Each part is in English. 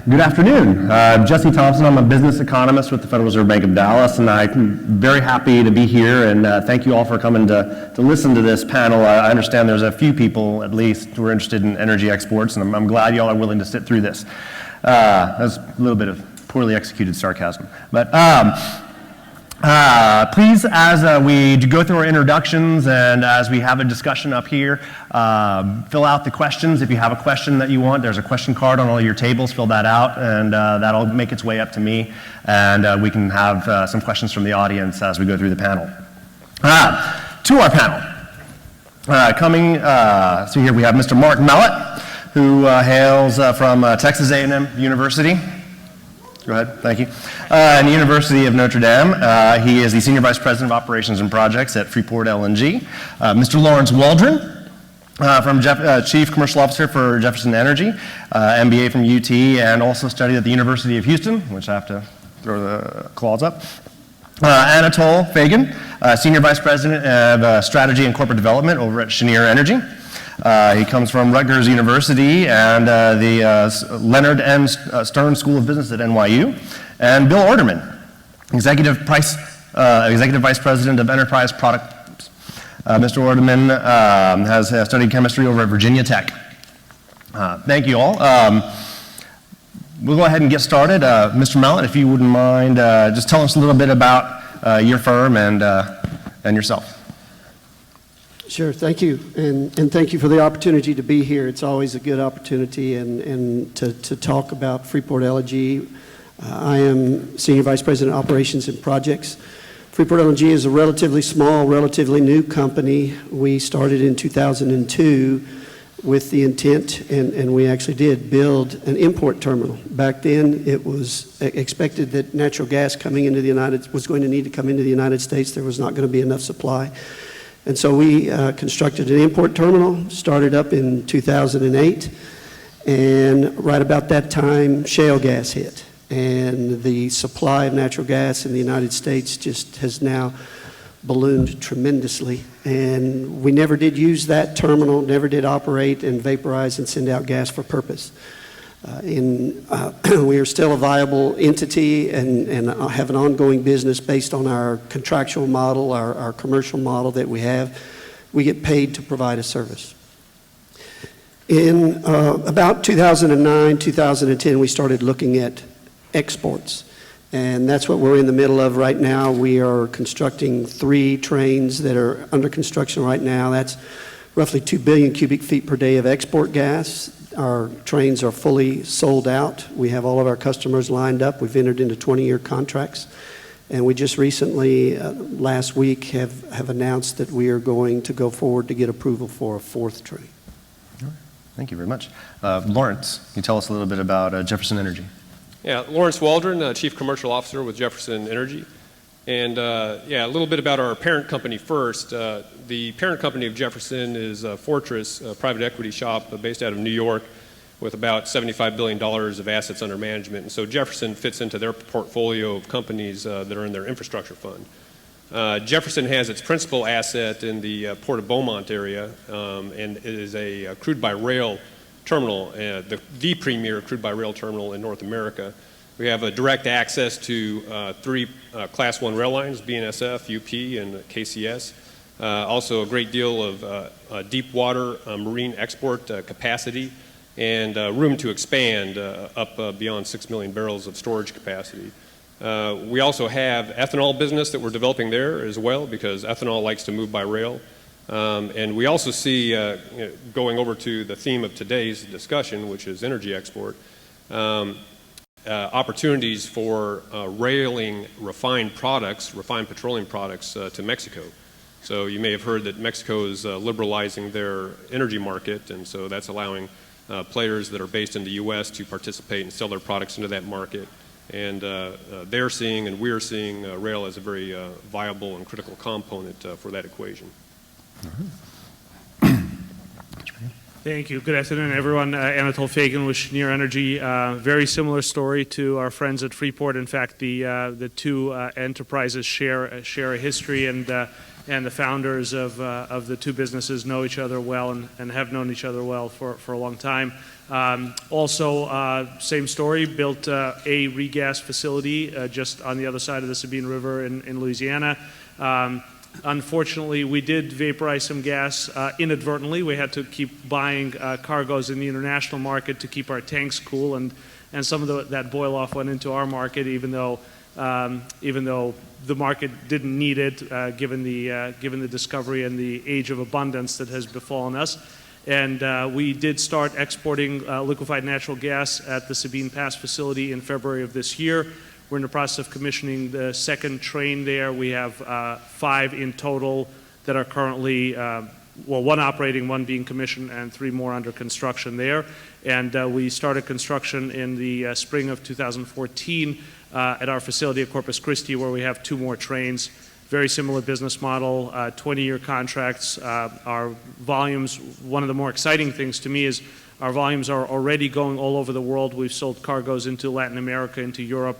Good afternoon. Jesse Thompson. I'm a business economist with the Federal Reserve Bank of Dallas, and I'm very happy to be here, and thank you all for coming to listen to this panel. I understand there's a few people, at least, who are interested in energy exports, and I'm glad you all are willing to sit through this. That's a little bit of poorly executed sarcasm. But please, as we go through our introductions and as we have a discussion up here, fill out the questions. If you have a question that you want, there's a question card on all your tables. Fill that out, and that'll make its way up to me, and we can have some questions from the audience as we go through the panel. To our panel. So here we have Mr. Mark Mallett, who hails from Texas A&M University. Go ahead, thank you. And the University of Notre Dame. He is the Senior Vice President of Operations and Projects at Freeport LNG. Mr. Lawrence Waldron, Chief Commercial Officer for Jefferson Energy, MBA from UT, and also studied at the University of Houston, which I have to throw the claws up. Anatol Feygin, Senior Vice President of Strategy and Corporate Development over at Cheniere Energy. He comes from Rutgers University and the Leonard M. Stern School of Business at NYU. And Bill Ordemann, Executive Vice President of Enterprise Products. Mr. Ordemann has studied chemistry over at Virginia Tech. Thank you all. We'll go ahead and get started. Mr. Mallett, if you wouldn't mind, just tell us a little bit about your firm and yourself. Sure, thank you, and thank you for the opportunity to be here. It's always a good opportunity and to talk about Freeport LNG. I am Senior Vice President of Operations and Projects. Freeport LNG is a relatively small, relatively new company. We started in 2002 with the intent, and we actually did, build an import terminal. Back then, it was expected that natural gas coming into was going to need to come into the United States. There was not going to be enough supply. And so we constructed an import terminal, started up in 2008, and right about that time, shale gas hit. And the supply of natural gas in the United States just has now ballooned tremendously. And we never did use that terminal, never did operate and vaporize and send out gas for purpose. We are still a viable entity and have an ongoing business based on our contractual model, our commercial model that we have. We get paid to provide a service. In about 2009, 2010, we started looking at exports. And that's what we're in the middle of right now. We are constructing 3 trains that are under construction right now. That's roughly 2 billion cubic feet per day of export gas. Our trains are fully sold out. We have all of our customers lined up. We've entered into 20-year contracts. And we just recently, last week, have announced that we are going to go forward to get approval for a 4th train. All right. Thank you very much. Lawrence, can you tell us a little bit about Jefferson Energy? Yeah, Lawrence Waldron, Chief Commercial Officer with Jefferson Energy. And yeah, a little bit about our parent company first. The parent company of Jefferson is Fortress, a private equity shop based out of New York with about $75 billion of assets under management. And so Jefferson fits into their portfolio of companies that are in their infrastructure fund. Jefferson has its principal asset in the Port of Beaumont area, and it is a crude by rail terminal, the premier crude by rail terminal in North America. We have a direct access to 3 Class 1 rail lines, BNSF, UP, and KCS. Also a great deal of deep water marine export capacity and room to expand up beyond 6 million barrels of storage capacity. We also have ethanol business that we're developing there as well because ethanol likes to move by rail. And we also see, going over to the theme of today's discussion, which is energy export, opportunities for railing refined petroleum products to Mexico. So you may have heard that Mexico is liberalizing their energy market, and so that's allowing players that are based in the U.S. to participate and sell their products into that market. And they're seeing and we're seeing rail as a very viable and critical component for that equation. Thank you. Good afternoon, everyone. Anatol Feygin with Cheniere Energy. Very similar story to our friends at Freeport. In fact, the 2 enterprises share a history, and and the founders of the two businesses know each other well and have known each other well for a long time. Also, same story, built a regas facility just on the other side of the Sabine River in Louisiana. Unfortunately, we did vaporize some gas inadvertently. We had to keep buying cargoes in the international market to keep our tanks cool, and some of that boil off went into our market, even though the market didn't need it, given the discovery and the age of abundance that has befallen us. And we did start exporting liquefied natural gas at the Sabine Pass facility in February of this year. We're in the process of commissioning the second train there. We have 5 in total that are currently, well, 1 operating, 1 being commissioned, and 3 more under construction there. And we started construction in the spring of 2014 at our facility at Corpus Christi, where we have 2 more trains. Very similar business model, 20-year contracts. Our volumes, one of the more exciting things to me is our volumes are already going all over the world. We've sold cargoes into Latin America, into Europe,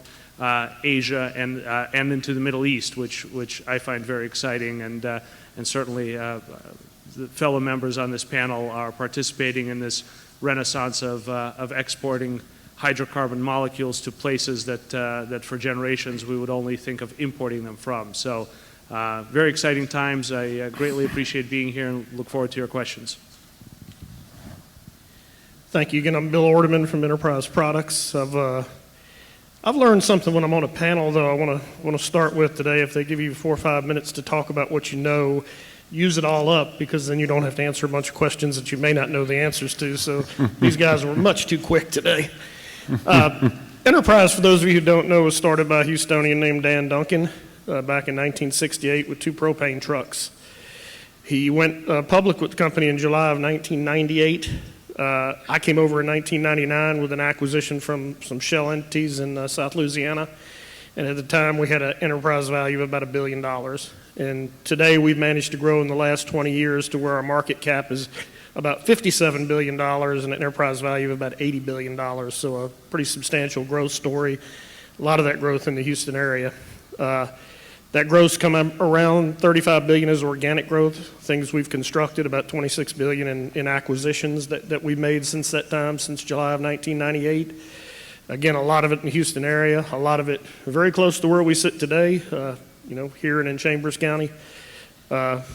Asia, and into the Middle East, which I find very exciting, and certainly the fellow members on this panel are participating in this renaissance of exporting hydrocarbon molecules to places that for generations we would only think of importing them from. So very exciting times. I greatly appreciate being here and look forward to your questions. Thank you. Again, I'm Bill Ordemann from Enterprise Products. I've learned something when I'm on a panel, though, I want to start with today. If they give you 4 or 5 minutes to talk about what you know, use it all up, because then you don't have to answer a bunch of questions that you may not know the answers to. So these guys were much too quick today. Enterprise, for those of you who don't know, was started by a Houstonian named Dan Duncan back in 1968 with 2 propane trucks. He went public with the company in July of 1998. I came over in 1999 with an acquisition from some Shell entities in South Louisiana, and at the time we had an enterprise value of about $1 billion. And today we've managed to grow in the last 20 years to where our market cap is about $57 billion and an enterprise value of about $80 billion, so a pretty substantial growth story. A lot of that growth in the Houston area. That growth's come around $35 billion as organic growth, things we've constructed, about $26 billion in acquisitions that we've made since that time, since July of 1998. Again, a lot of it in the Houston area, a lot of it very close to where we sit today, here and in Chambers County.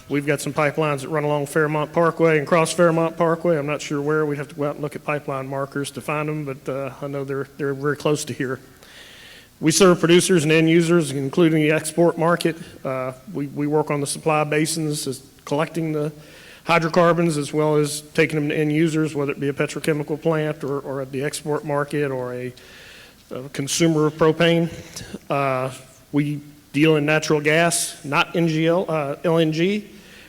We've got some pipelines that run along Fairmont Parkway and cross Fairmont Parkway. I'm not sure where. We'd have to go out and look at pipeline markers to find them, but I know they're very close to here. We serve producers and end users, including the export market. We work on the supply basins, collecting the hydrocarbons as well as taking them to end users, whether it be a petrochemical plant or at the export market or a consumer of propane. We deal in natural gas, not LNG.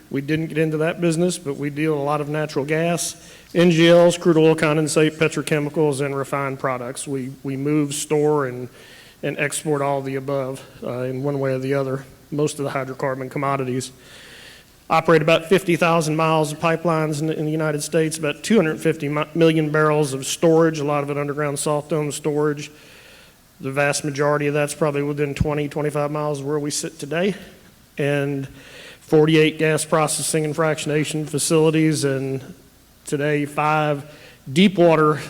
We didn't get into that business, but we deal in a lot of natural gas, NGLs, crude oil condensate, petrochemicals, and refined products. We move, store, and export all of the above in one way or the other, most of the hydrocarbon commodities. Operate about 50,000 miles of pipelines in the United States, about 250 million barrels of storage, a lot of it underground salt dome storage. The vast majority of that's probably within 20, 25 miles of where we sit today. And 48 gas processing and fractionation facilities, and today 5 deep water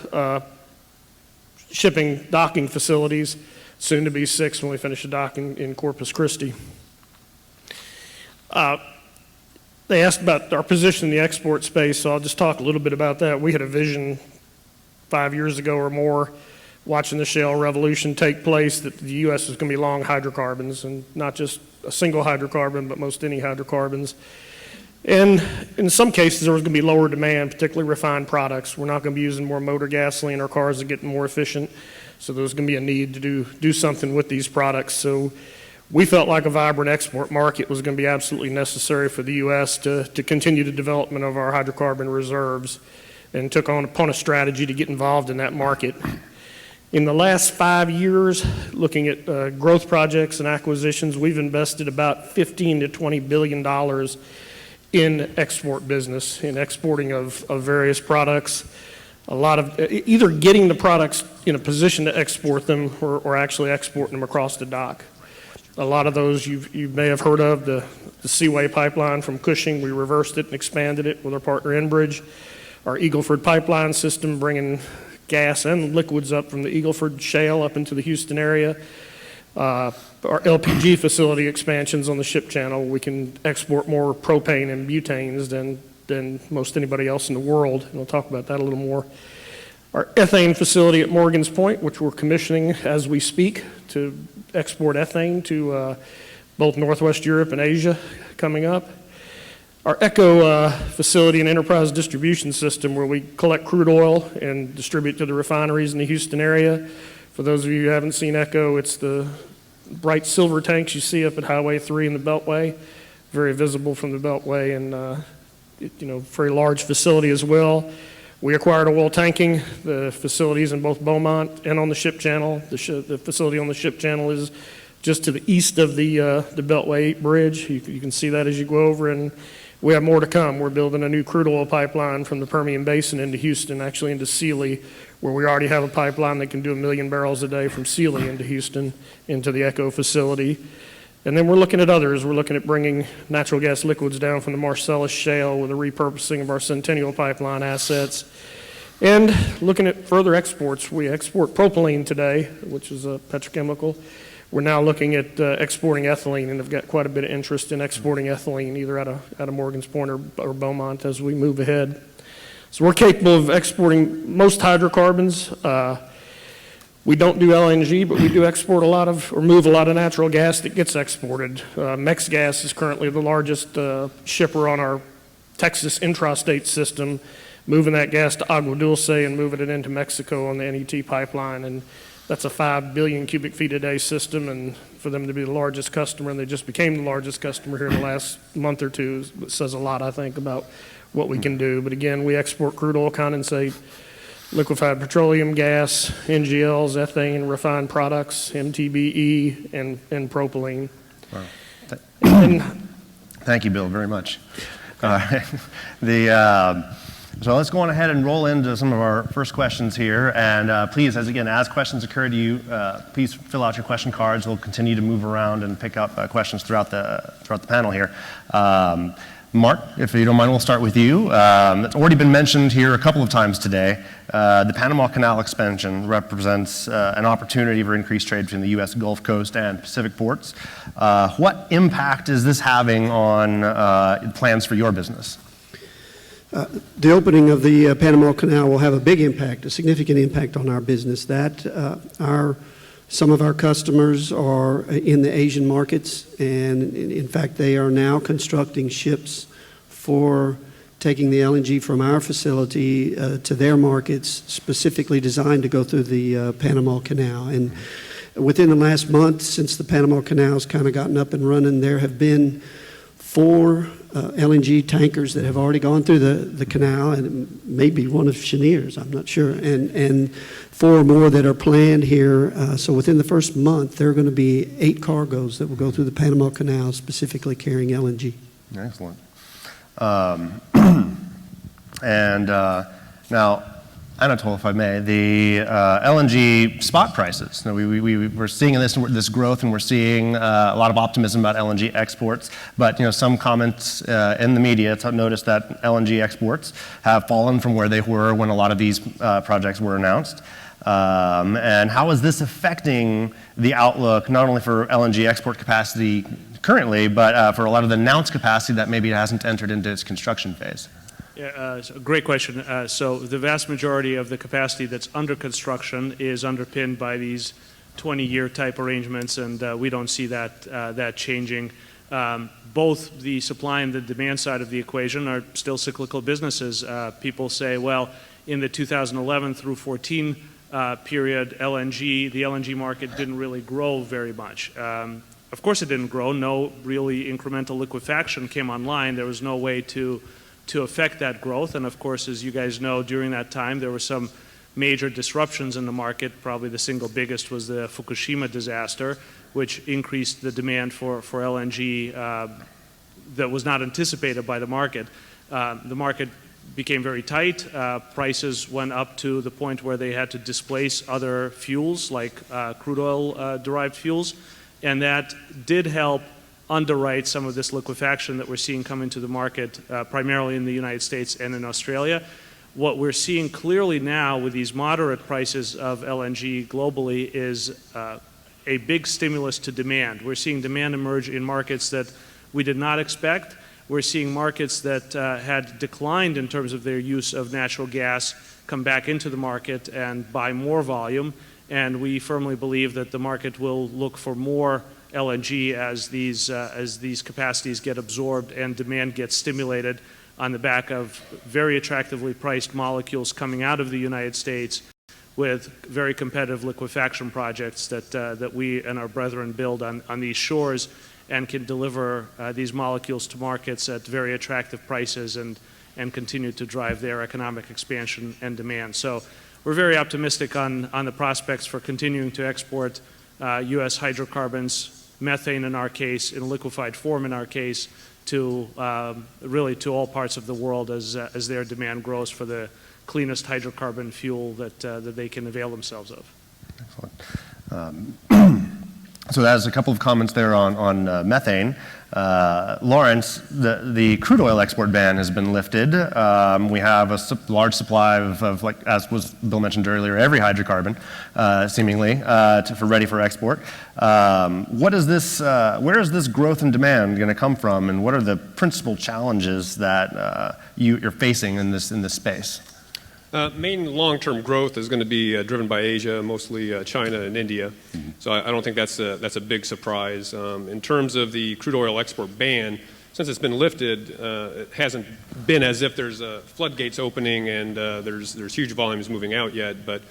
shipping docking facilities, soon to be 6 when we finish the dock in Corpus Christi. They asked about our position in the export space, so I'll just talk a little bit about that. We had a vision 5 years ago or more, watching the shale revolution take place, that the U.S. was going to be long hydrocarbons, and not just a single hydrocarbon, but most any hydrocarbons. And in some cases, there was going to be lower demand, particularly refined products. We're not going to be using more motor gasoline. Our cars are getting more efficient, so there's going to be a need to do something with these products. So we felt like a vibrant export market was going to be absolutely necessary for the U.S. to continue the development of our hydrocarbon reserves, and took upon a strategy to get involved in that market. In the last 5 years, looking at growth projects and acquisitions, we've invested about $15 to $20 billion in export business, in exporting of various products. A lot of either getting the products in a position to export them or actually exporting them across the dock. A lot of those you may have heard of, the Seaway pipeline from Cushing. We reversed it and expanded it with our partner Enbridge. Our Eagleford pipeline system bringing gas and liquids up from the Eagleford Shale up into the Houston area. Our LPG facility expansions on the ship channel. We can export more propane and butanes than most anybody else in the world, and we'll talk about that a little more. Our ethane facility at Morgan's Point, which we're commissioning as we speak to export ethane to both Northwest Europe and Asia coming up. Our ECHO facility and enterprise distribution system, where we collect crude oil and distribute to the refineries in the Houston area. For those of you who haven't seen ECHO, it's the bright silver tanks you see up at Highway 3 in the Beltway, very visible from the Beltway, and very large facility as well. We acquired oil tanking, the facilities in both Beaumont and on the ship channel. The facility on the ship channel is just to the east of the Beltway bridge. You can see that as you go over, and we have more to come. We're building a new crude oil pipeline from the Permian Basin into Houston, actually into Sealy, where we already have a pipeline that can do 1 million barrels a day from Sealy into Houston, into the ECHO facility. And then we're looking at others. We're looking at bringing natural gas liquids down from the Marcellus Shale with a repurposing of our Centennial pipeline assets. And looking at further exports. We export propylene today, which is a petrochemical. We're now looking at exporting ethylene, and have got quite a bit of interest in exporting ethylene, either out of Morgan's Point or Beaumont as we move ahead. So we're capable of exporting most hydrocarbons. We don't do LNG, but we do export move a lot of natural gas that gets exported. MexGas is currently the largest shipper on our Texas intrastate system, moving that gas to Agua Dulce and moving it into Mexico on the NET pipeline. And that's a 5 billion cubic feet a day system, and for them to be the largest customer, and they just became the largest customer here in the last month or two, says a lot, I think, about what we can do. But again, we export crude oil, condensate, liquefied petroleum gas, NGLs, ethane, refined products, MTBE, and propylene. Wow. Thank you, Bill, very much. So let's go on ahead and roll into some of our first questions here. And please, as questions occur to you, please fill out your question cards. We'll continue to move around and pick up questions throughout the panel here. Mark, if you don't mind, we'll start with you. It's already been mentioned here a couple of times today. The Panama Canal expansion represents an opportunity for increased trade between the U.S. Gulf Coast and Pacific ports. What impact is this having on plans for your business? The opening of the Panama Canal will have a big impact, a significant impact on our business. Some of our customers are in the Asian markets, and in fact, they are now constructing ships for taking the LNG from our facility to their markets, specifically designed to go through the Panama Canal. And within the last month, since the Panama Canal's kind of gotten up and running, there have been 4 LNG tankers that have already gone through the canal, and maybe one of Cheniere's, I'm not sure, and 4 more that are planned here. So within the first month, there are going to be 8 cargoes that will go through the Panama Canal, specifically carrying LNG. Excellent. Now, Anatol, if I may, the LNG spot prices. We're seeing this growth, and we're seeing a lot of optimism about LNG exports. But some comments in the media noticed that LNG exports have fallen from where they were when a lot of these projects were announced. And how is this affecting the outlook, not only for LNG export capacity currently, but for a lot of the announced capacity that maybe hasn't entered into its construction phase? Yeah, great question. So the vast majority of the capacity that's under construction is underpinned by these 20-year type arrangements, and we don't see that changing. Both the supply and the demand side of the equation are still cyclical businesses. People say, well, in the 2011 through 14 period, the LNG market didn't really grow very much. Of course it didn't grow. No really incremental liquefaction came online. There was no way to affect that growth. And of course, as you guys know, during that time, there were some major disruptions in the market. Probably the single biggest was the Fukushima disaster, which increased the demand for LNG that was not anticipated by the market. The market became very tight. Prices went up to the point where they had to displace other fuels like crude oil derived fuels. And that did help underwrite some of this liquefaction that we're seeing come into the market, primarily in the United States and in Australia. What we're seeing clearly now with these moderate prices of LNG globally is a big stimulus to demand. We're seeing demand emerge in markets that we did not expect. We're seeing markets that had declined in terms of their use of natural gas come back into the market and buy more volume. And we firmly believe that the market will look for more LNG as these capacities get absorbed and demand gets stimulated on the back of very attractively priced molecules coming out of the United States with very competitive liquefaction projects that we and our brethren build on these shores and can deliver these molecules to markets at very attractive prices and continue to drive their economic expansion and demand. So we're very optimistic on the prospects for continuing to export U.S. hydrocarbons, methane in our case, in liquefied form in our case, to really to all parts of the world as their demand grows for the cleanest hydrocarbon fuel that they can avail themselves of. Excellent. So that's a couple of comments there on methane. Lawrence, the crude oil export ban has been lifted. We have a large supply of, like as was Bill mentioned earlier, every hydrocarbon, seemingly, ready for export. What is this? Where is this growth in demand going to come from, and what are the principal challenges that you're facing in this space? Main long-term growth is going to be driven by Asia, mostly China and India. Mm-hmm. So I don't think that's a big surprise. In terms of the crude oil export ban, since it's been lifted, it hasn't been as if there's floodgates opening and there's huge volumes moving out yet. But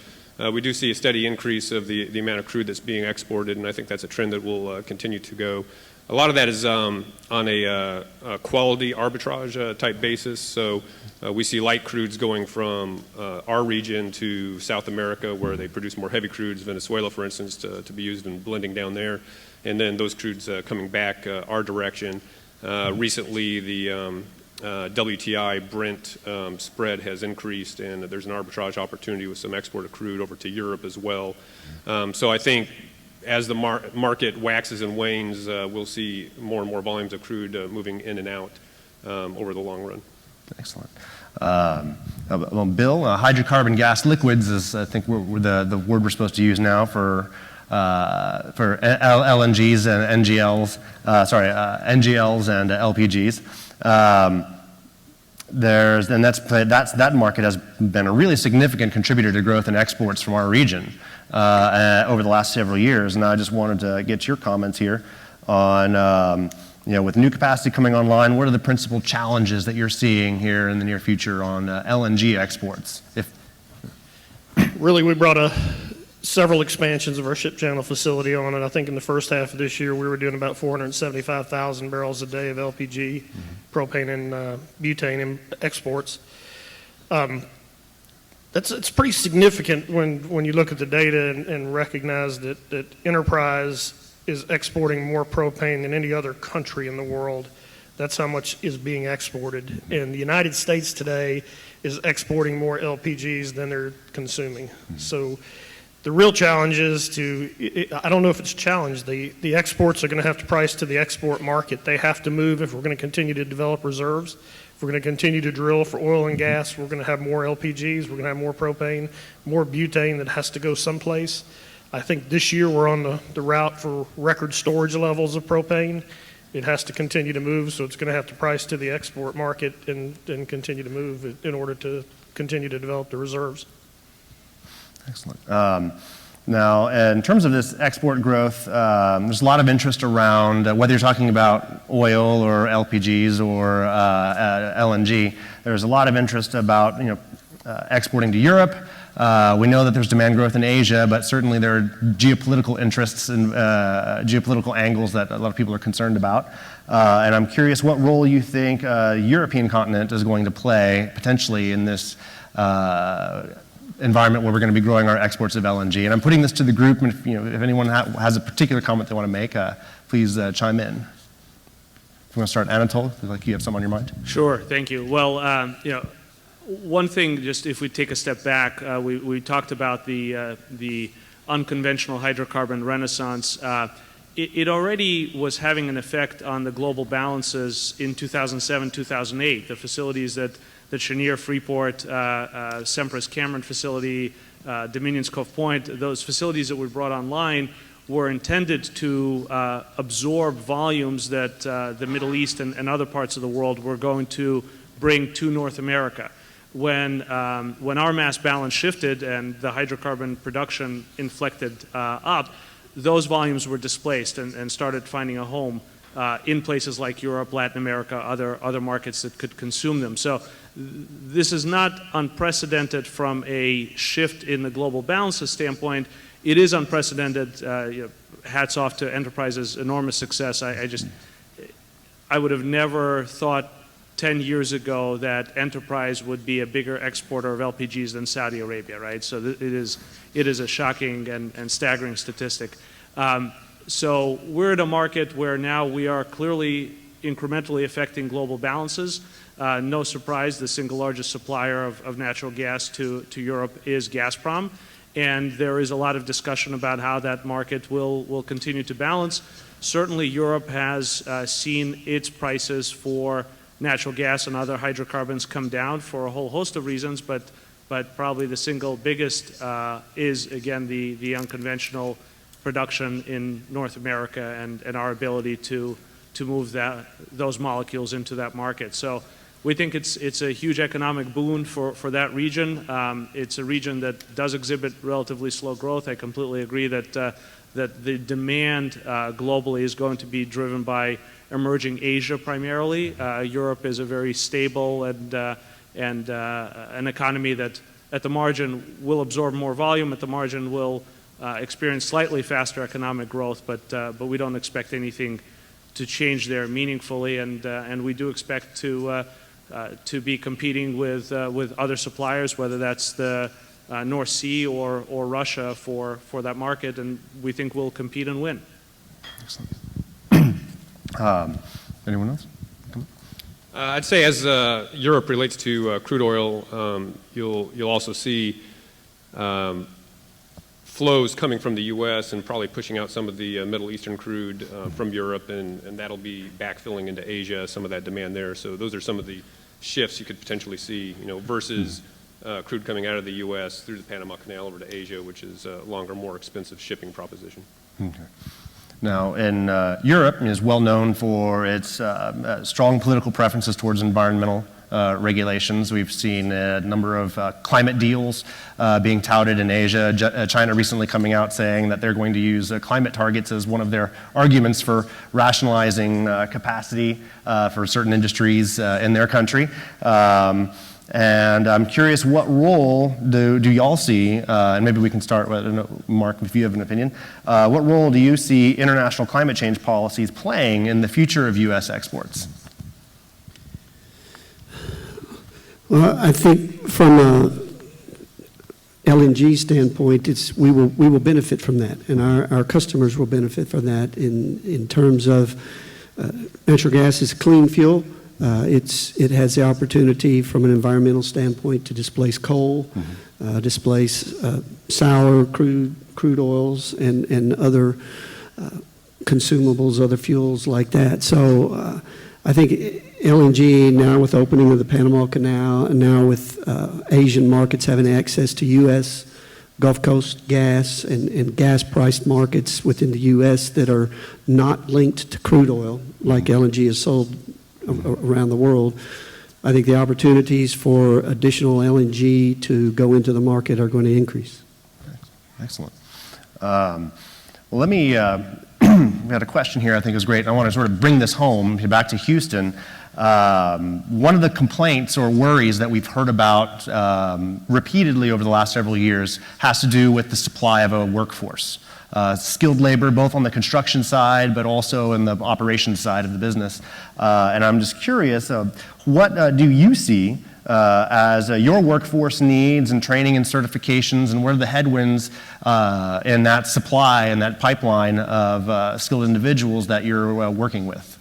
we do see a steady increase of the amount of crude that's being exported, and I think that's a trend that will continue to go. A lot of that is on a quality arbitrage type basis. So we see light crudes going from our region to South America, where they produce more heavy crudes, Venezuela, for instance, to be used in blending down there. And then those crudes coming back our direction. Recently, the WTI Brent spread has increased, and there's an arbitrage opportunity with some export of crude over to Europe as well. So I think as the market waxes and wanes, we'll see more and more volumes of crude moving in and out over the long run. Excellent. Well, Bill, hydrocarbon gas liquids is, I think, the word we're supposed to use now for LNGs and NGLs, NGLs and LPGs. That market has been a really significant contributor to growth in exports from our region over the last several years, and I just wanted to get your comments here on, with new capacity coming online, what are the principal challenges that you're seeing here in the near future on LNG exports? Really, we brought several expansions of our ship channel facility on, and I think in the first half of this year we were doing about 475,000 barrels a day of LPG, propane, and butane exports. It's pretty significant when you look at the data and recognize that Enterprise is exporting more propane than any other country in the world. That's how much is being exported. And the United States today is exporting more LPGs than they're consuming. So the real challenge is I don't know if it's a challenge, the exports are going to have to price to the export market. They have to move if we're going to continue to develop reserves. If we're going to continue to drill for oil and gas, we're going to have more LPGs, we're going to have more propane, more butane that has to go someplace. I think this year we're on the route for record storage levels of propane. It has to continue to move, so it's going to have to price to the export market and continue to move in order to continue to develop the reserves. Excellent. Now, in terms of this export growth, there's a lot of interest around whether you're talking about oil or LPGs or LNG. There's a lot of interest about exporting to Europe. We know that there's demand growth in Asia, but certainly there are geopolitical interests and geopolitical angles that a lot of people are concerned about. And I'm curious what role you think the European continent is going to play potentially in this environment where we're going to be growing our exports of LNG. And I'm putting this to the group, and if anyone has a particular comment they want to make, please chime in. If you want to start, Anatol, like you have something on your mind? Sure, thank you. Well, one thing, just if we take a step back, we talked about the unconventional hydrocarbon renaissance. it already was having an effect on the global balances in 2007, 2008. The facilities that Cheniere, Freeport, Sempra's Cameron facility, Dominion's Cove Point, those facilities that were brought online were intended to absorb volumes that the Middle East and other parts of the world were going to bring to North America. When our mass balance shifted and the hydrocarbon production inflected up, those volumes were displaced and started finding a home in places like Europe, Latin America, other markets that could consume them. So this is not unprecedented from a shift in the global balances standpoint. It is unprecedented. Hats off to Enterprise's enormous success. I would have never thought 10 years ago that Enterprise would be a bigger exporter of LPGs than Saudi Arabia, right? So it is a shocking and staggering statistic. So we're at a market where now we are clearly incrementally affecting global balances. No surprise, the single largest supplier of natural gas to Europe is Gazprom. And there is a lot of discussion about how that market will continue to balance. Certainly Europe has seen its prices for natural gas and other hydrocarbons come down for a whole host of reasons, but probably the single biggest is, again, the unconventional production in North America and our ability to move those molecules into that market. So we think it's a huge economic boon for that region. It's a region that does exhibit relatively slow growth. I completely agree that the demand globally is going to be driven by emerging Asia primarily. Europe is a very stable and an economy that at the margin will absorb more volume, at the margin will experience slightly faster economic growth, but we don't expect anything to change there meaningfully, and we do expect to be competing with other suppliers, whether that's the North Sea or Russia for that market, and we think we'll compete and win. Excellent. Anyone else? I'd say as Europe relates to crude oil, you'll also see flows coming from the U.S. and probably pushing out some of the Middle Eastern crude from Europe, and that'll be backfilling into Asia, some of that demand there. So those are some of the shifts you could potentially see, versus crude coming out of the U.S. through the Panama Canal over to Asia, which is a longer, more expensive shipping proposition. Okay. Now, in Europe is well known for its strong political preferences towards environmental regulations. We've seen a number of climate deals being touted in Asia. China recently coming out saying that they're going to use climate targets as one of their arguments for rationalizing capacity for certain industries in their country. And I'm curious, what role do y'all see, and maybe we can start with, Mark, if you have an opinion, what role do you see international climate change policies playing in the future of U.S. exports? Well, I think from a LNG standpoint, we will benefit from that, and our customers will benefit from that in terms of natural gas is a clean fuel. It has the opportunity from an environmental standpoint to displace coal, displace sour crude oils and other consumables, other fuels like that. So I think LNG now with the opening of the Panama Canal and now with Asian markets having access to U.S. Gulf Coast gas and gas-priced markets within the U.S. that are not linked to crude oil like LNG is sold around the world, I think the opportunities for additional LNG to go into the market are going to increase. Excellent. Well, let me, we had a question here I think is great, and I want to sort of bring this home back to Houston. One of the complaints or worries that we've heard about repeatedly over the last several years has to do with the supply of a workforce. Skilled labor, both on the construction side, but also in the operations side of the business. And I'm just curious, what do you see as your workforce needs and training and certifications, and what are the headwinds in that supply and that pipeline of skilled individuals that you're working with?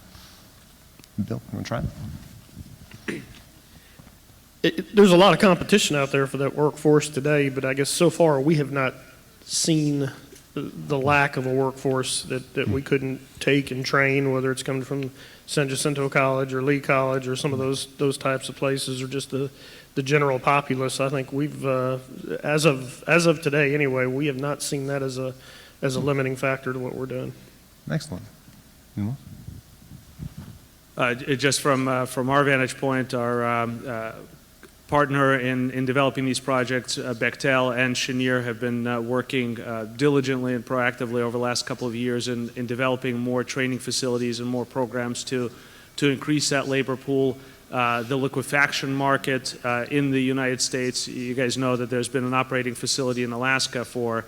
Bill, you want to try it? There's a lot of competition out there for that workforce today, but I guess so far we have not seen the lack of a workforce that we couldn't take and train, whether it's coming from San Jacinto College or Lee College or some of those types of places, or just the general populace. I think we've, as of today anyway, we have not seen that as a limiting factor to what we're doing. Excellent. Just from our vantage point, our partner in developing these projects, Bechtel and Cheniere, have been working diligently and proactively over the last couple of years in developing more training facilities and more programs to increase that labor pool. The liquefaction market in the United States, you guys know that there's been an operating facility in Alaska for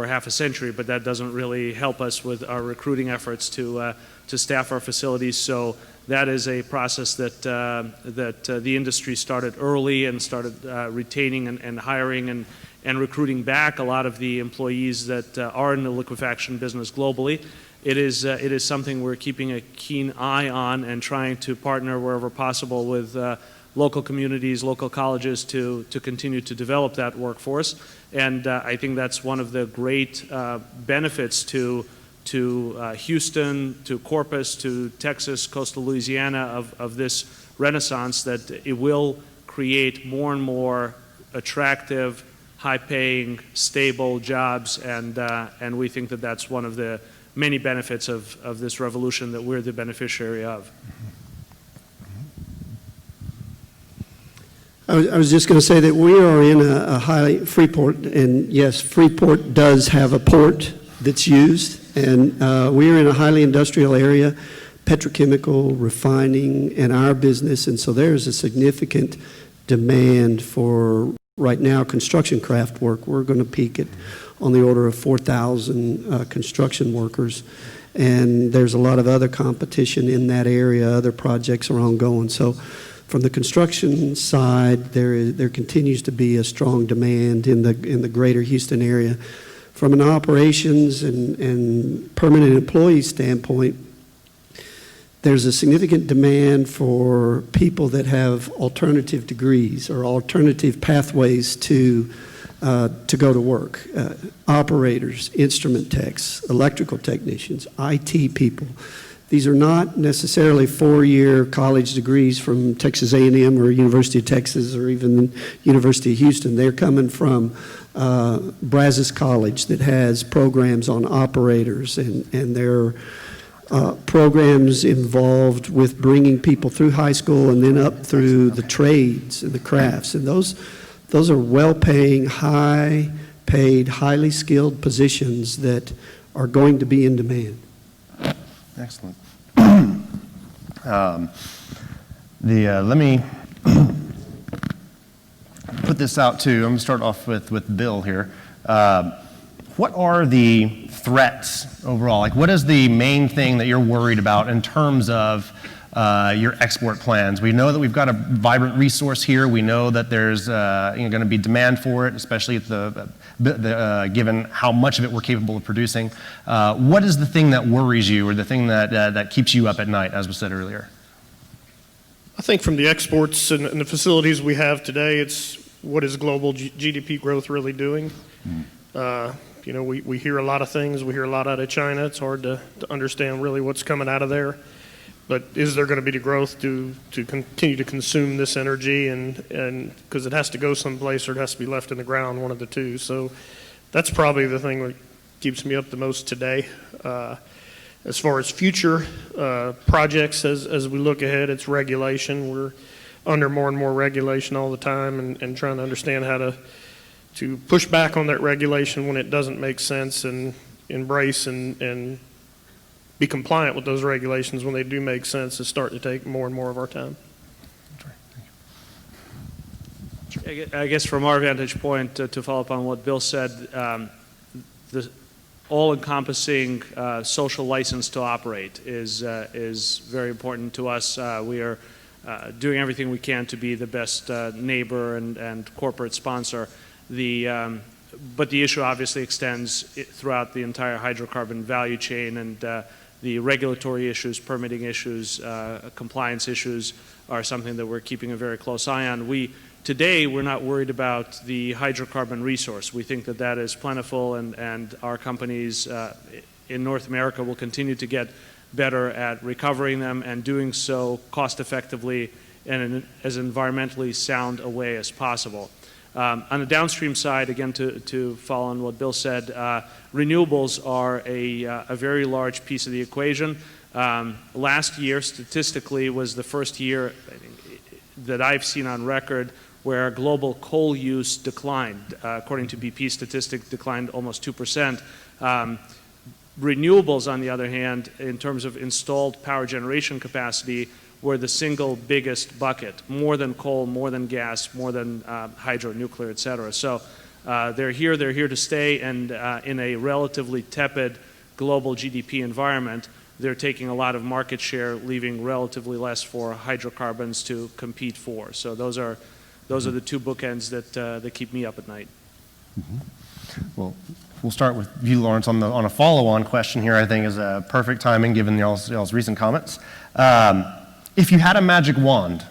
half a century, but that doesn't really help us with our recruiting efforts to staff our facilities. So that is a process that the industry started early and started retaining and hiring and recruiting back a lot of the employees that are in the liquefaction business globally. It is something we're keeping a keen eye on and trying to partner wherever possible with local communities, local colleges to continue to develop that workforce. And I think that's one of the great benefits to Houston, to Corpus, to Texas, coastal Louisiana of this renaissance, that it will create more and more attractive, high-paying, stable jobs, and we think that that's one of the many benefits of this revolution that we're the beneficiary of. I was just going to say that we are in a highly Freeport, and yes, Freeport does have a port that's used, and we are in a highly industrial area, petrochemical, refining, and our business, and so there's a significant demand for, right now, construction craft work. We're going to peak at on the order of 4,000 construction workers, and there's a lot of other competition in that area. Other projects are ongoing. So from the construction side, there continues to be a strong demand in the greater Houston area. From an operations and permanent employee standpoint, there's a significant demand for people that have alternative degrees or alternative pathways to go to work. Operators, instrument techs, electrical technicians, IT people. These are not necessarily four-year college degrees from Texas A&M or University of Texas or even University of Houston. They're coming from Brazos College that has programs on operators, and their programs involved with bringing people through high school and then up through the trades and the crafts. And those are well-paying, high-paid, highly skilled positions that are going to be in demand. Excellent. Let me put this out too. I'm going to start off with Bill here. What are the threats overall? Like, what is the main thing that you're worried about in terms of your export plans? We know that we've got a vibrant resource here. We know that there's going to be demand for it, especially at given how much of it we're capable of producing. What is the thing that worries you, or the thing that keeps you up at night, as was said earlier? I think from the exports and the facilities we have today, it's what is global GDP growth really doing? You know, we hear a lot of things. We hear a lot out of China. It's hard to understand really what's coming out of there. But is there going to be the growth to continue to consume this energy, and because it has to go someplace or it has to be left in the ground, one of the two. So that's probably the thing that keeps me up the most today. As far as future projects, as we look ahead, it's regulation. We're under more and more regulation all the time, and trying to understand how to push back on that regulation when it doesn't make sense, and embrace and be compliant with those regulations when they do make sense is starting to take more and more of our time. I guess from our vantage point, to follow up on what Bill said, the all-encompassing social license to operate is very important to us. We are doing everything we can to be the best neighbor and corporate sponsor. But the issue obviously extends throughout the entire hydrocarbon value chain, and the regulatory issues, permitting issues, compliance issues are something that we're keeping a very close eye on. We Today, we're not worried about the hydrocarbon resource. We think that that is plentiful, and our companies in North America will continue to get better at recovering them and doing so cost effectively and in as environmentally sound a way as possible. On the downstream side, again, to follow on what Bill said, renewables are a very large piece of the equation. Last year, statistically, was the first year that I've seen on record where global coal use declined. According to BP statistics, declined almost 2%. Renewables, on the other hand, in terms of installed power generation capacity, were the single biggest bucket, more than coal, more than gas, more than hydro, nuclear, et cetera. So they're here to stay, and in a relatively tepid global GDP environment, they're taking a lot of market share, leaving relatively less for hydrocarbons to compete for. So those are the two bookends that keep me up at night. Well, we'll start with you, Lawrence, on a follow-on question here. I think is perfect timing given y'all's recent comments. If you had a magic wand,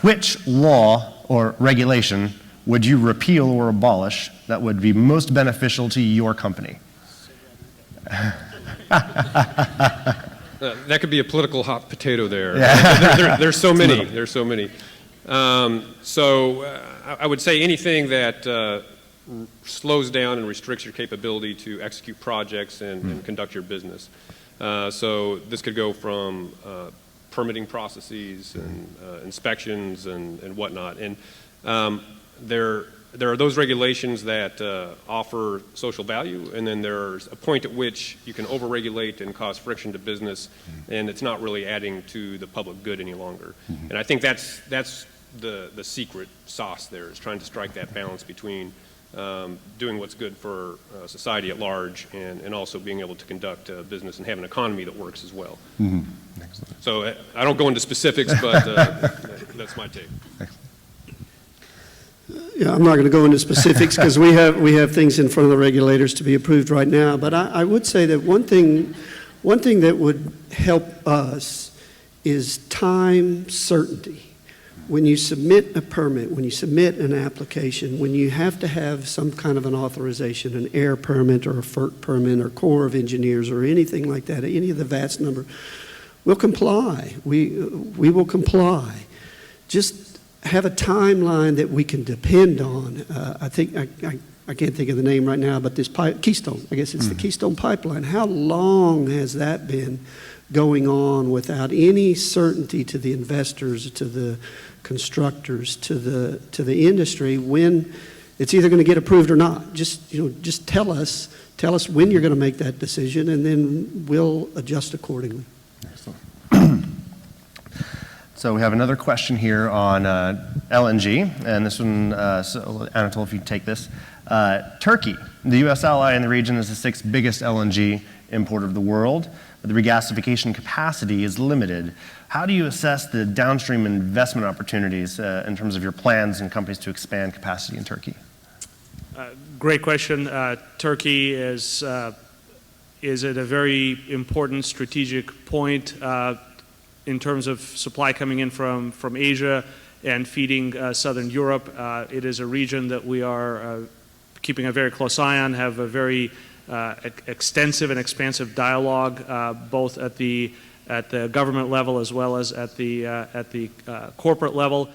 which law or regulation would you repeal or abolish that would be most beneficial to your company? That could be a political hot potato there. Yeah. There's so many. There's so many. I would say anything that slows down and restricts your capability to execute projects and conduct your business. So this could go from permitting processes and inspections and whatnot. And there are those regulations that offer social value, and then there's a point at which you can overregulate and cause friction to business, and it's not really adding to the public good any longer. And I think that's the secret sauce there, is trying to strike that balance between doing what's good for society at large and also being able to conduct business and have an economy that works as well. So I don't go into specifics, but that's my take. Yeah, I'm not going to go into specifics because we have things in front of the regulators to be approved right now. But I would say that one thing that would help us is time certainty. When you submit a permit, when you submit an application, when you have to have some kind of an authorization, an air permit or a FERC permit or Corps of Engineers or anything like that, any of the vast number, we'll comply. We will comply. Just have a timeline that we can depend on. I think I can't think of the name right now, but this Keystone, I guess it's the Keystone Pipeline. How long has that been going on without any certainty to the investors, to the constructors, to the industry, when it's either going to get approved or not? Just tell us when you're going to make that decision, and then we'll adjust accordingly. Excellent. So we have another question here on LNG, and this one, so Anatol, if you take this. Turkey, the U.S. ally in the region, is the 6th biggest LNG importer of the world, but the regasification capacity is limited. How do you assess the downstream investment opportunities in terms of your plans and companies to expand capacity in Turkey? Great question. Turkey is at a very important strategic point in terms of supply coming in from Asia and feeding Southern Europe. It is a region that we are keeping a very close eye on, have a very extensive and expansive dialogue, both at the government level as well as at the corporate level.